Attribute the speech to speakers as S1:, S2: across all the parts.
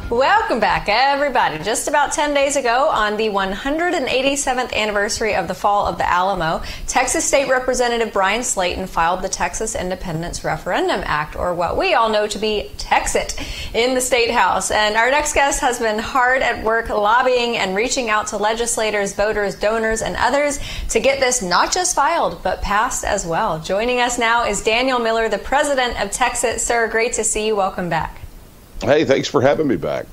S1: Welcome back, everybody. Just about 10 days ago, on the 187th anniversary of the fall of the Alamo, Texas State Representative Brian Slayton filed the Texas Independence Referendum Act, or what we all know to be TEXIT, in the State House. And our next guest has been hard at work lobbying and reaching out to legislators, voters, donors, and others to get this not just filed, but passed as well. Joining us now is Daniel Miller, the president of TEXIT. Sir, great to see you. Welcome back.
S2: Hey, thanks for having me back.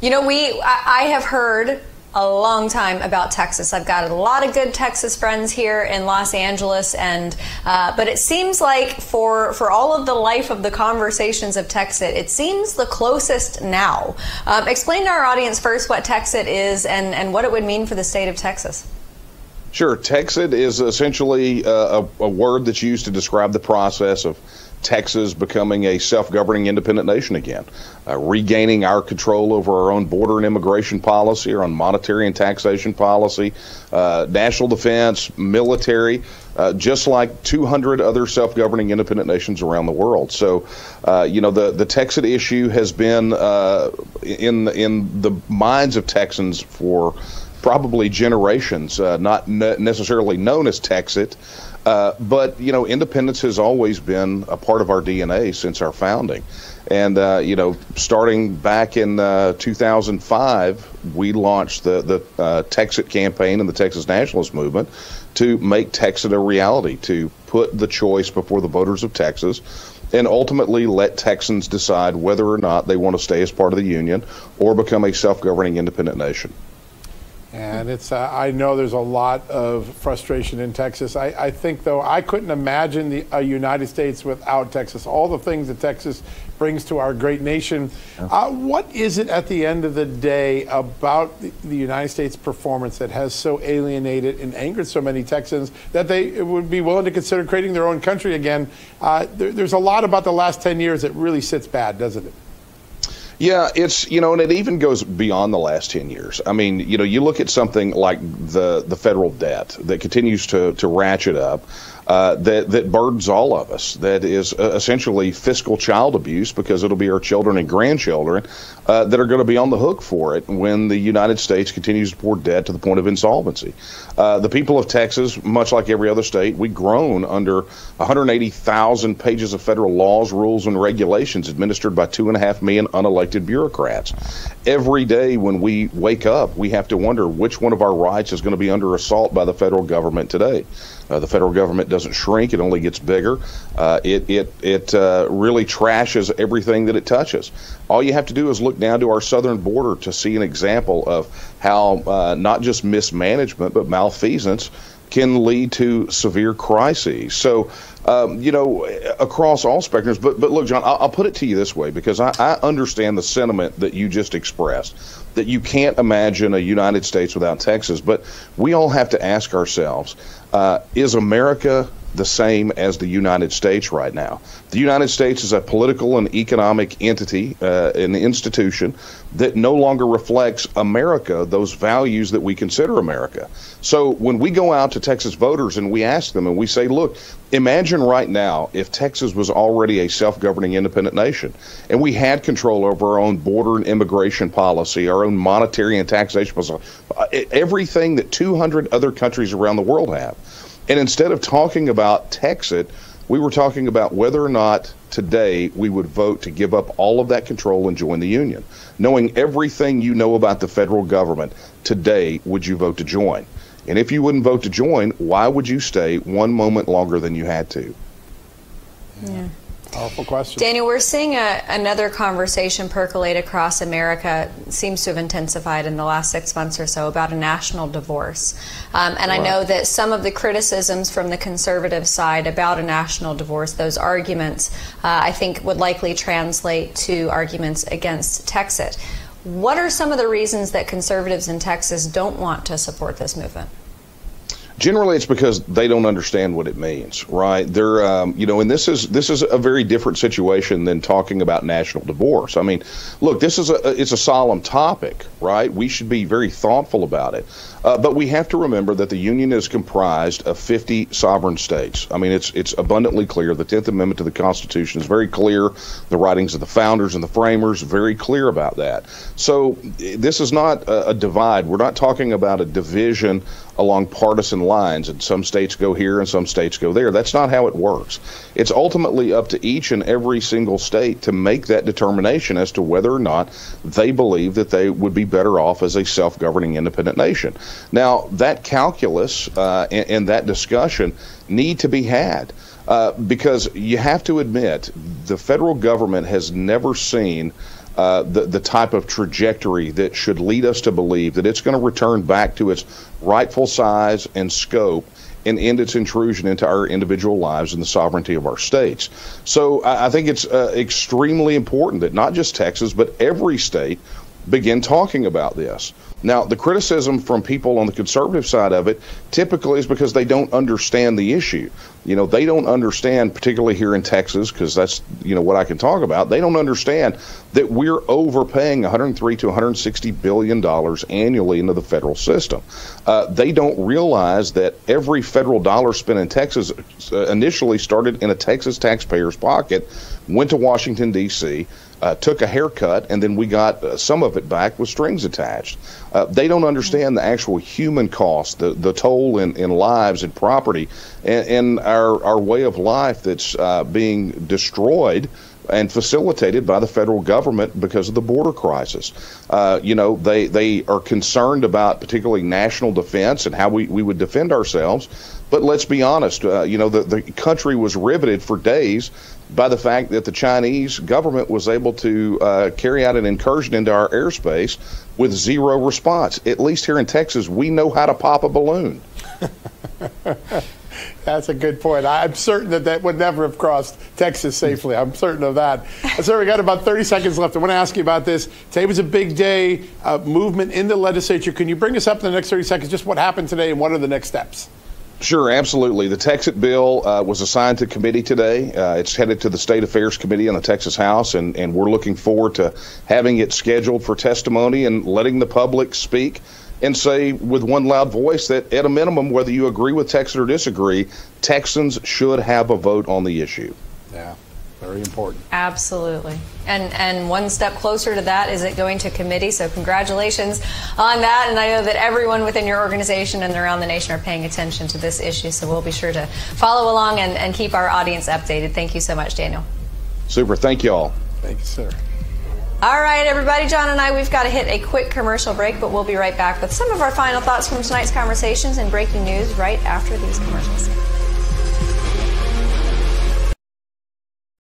S1: You know, I have heard a long time about Texas. I've got a lot of good Texas friends here in Los Angeles, and but it seems like for all of the life of the conversations of TEXIT, it seems the closest now. Explain to our audience first what TEXIT is and what it would mean for the state of Texas.
S2: Sure. TEXIT is essentially a word that's used to describe the process of Texas becoming a self-governing independent nation again, regaining our control over our own border and immigration policy, our own monetary and taxation policy, national defense, military, just like 200 other self-governing independent nations around the world. So, you know, the TEXIT issue has been in the minds of Texans for probably generations, not necessarily known as TEXIT. But, you know, independence has always been a part of our DNA since our founding. And, you know, starting back in 2005, we launched the TEXIT campaign and the Texas Nationalist Movement to make TEXIT a reality, to put the choice before the voters of Texas and ultimately let Texans decide whether or not they want to stay as part of the Union or become a self-governing independent nation.
S3: And it's, I know there's a lot of frustration in Texas. I think, though, I couldn't imagine a United States without Texas. All the things that Texas brings to our great nation. What is it at the end of the day about the United States performance that has so alienated and angered so many Texans that they would be willing to consider creating their own country again? There's a lot about the last 10 years that really sits bad, doesn't it?
S2: Yeah, it's, you know, and it even goes beyond the last 10 years. I mean, you know, you look at something like the federal debt that continues to ratchet up, that burdens all of us, that is essentially fiscal child abuse, because it'll be our children and grandchildren that are going to be on the hook for it when the United States continues to pour debt to the point of insolvency. The people of Texas, much like every other state, we've grown under 180,000 pages of federal laws, rules, and regulations administered by 2.5 million unelected bureaucrats. Every day when we wake up, we have to wonder which one of our rights is going to be under assault by the federal government today. The federal government doesn't shrink; it only gets bigger. It really trashes everything that it touches. All you have to do is look down to our southern border to see an example of how not just mismanagement but malfeasance can lead to severe crises. So, you know, across all spectrums. But look, John, I'll put it to you this way, because I understand the sentiment that you just expressed, that you can't imagine a United States without Texas. But we all have to ask ourselves, is America the same as the United States right now? The United States is a political and economic entity, an institution that no longer reflects America, those values that we consider America. So when we go out to Texas voters and we ask them and we say, look, imagine right now if Texas was already a self-governing independent nation and we had control over our own border and immigration policy, our own monetary and taxation policy, everything that 200 other countries around the world have. And instead of talking about TEXIT, we were talking about whether or not today we would vote to give up all of that control and join the Union. Knowing everything you know about the federal government, today, would you vote to join? And if you wouldn't vote to join, why would you stay one moment longer than you had to?
S1: Yeah.
S3: Powerful question. Daniel,
S1: we're seeing another conversation percolate across America. It seems to have intensified in the last 6 months or so, about a national divorce. And right. I know that some of the criticisms from the conservative side about a national divorce, those arguments, I think would likely translate to arguments against TEXIT. What are some of the reasons that conservatives in Texas don't want to support this movement?
S2: Generally, it's because they don't understand what it means, right? They're, and this is a very different situation than talking about national divorce. I mean, look, it's a solemn topic, right? We should be very thoughtful about it, but we have to remember that the Union is comprised of 50 sovereign states. I mean, it's abundantly clear. The 10th Amendment to the Constitution is very clear. The writings of the founders and the framers very clear about that. So this is not a divide. We're not talking about a division along partisan lines, and some states go here and some states go there. That's not how it works. It's ultimately up to each and every single state to make that determination as to whether or not they believe that they would be better off as a self-governing independent nation. Now, that calculus and that discussion need to be had because you have to admit the federal government has never seen the type of trajectory that should lead us to believe that it's going to return back to its rightful size and scope and end its intrusion into our individual lives and the sovereignty of our states. So I think it's extremely important that not just Texas, but every state begin talking about this. Now, the criticism from people on the conservative side of it typically is because they don't understand the issue. They don't understand, particularly here in Texas, because that's, what I can talk about. They don't understand that we're overpaying $103 to $160 billion annually into the federal system. They don't realize that every federal dollar spent in Texas initially started in a Texas taxpayer's pocket, went to Washington, D.C., took a haircut, and then we got some of it back with strings attached. They don't understand the actual human cost, the toll in lives and property, and our way of life that's being destroyed and facilitated by the federal government because of the border crisis. They are concerned about particularly national defense and how we would defend ourselves. But let's be honest, the country was riveted for days by the fact that the Chinese government was able to carry out an incursion into our airspace with zero response. At least here in Texas, we know how to pop a balloon.
S3: That's a good point. I'm certain that would never have crossed Texas safely. I'm certain of that. Sir, we got about 30 seconds left. I want to ask you about this. Today was a big day, movement in the legislature. Can you bring us up in the next 30 seconds just what happened today and what are the next steps?
S2: Sure, absolutely. The TEXIT bill was assigned to committee today. It's headed to the State Affairs Committee on the Texas House, and we're looking forward to having it scheduled for testimony and letting the public speak and say with one loud voice that, at a minimum, whether you agree with TEXIT or disagree, Texans should have a vote on the issue.
S3: Yeah, very important.
S1: Absolutely. And one step closer to that is it going to committee, so congratulations on that. And I know that everyone within your organization and around the nation are paying attention to this issue, so we'll be sure to follow along and keep our audience updated. Thank you so much, Daniel.
S2: Super. Thank you all.
S3: Thank you, sir.
S1: All right, everybody, John and I, we've got to hit a quick commercial break, but we'll be right back with some of our final thoughts from tonight's conversations and breaking news right after these commercials.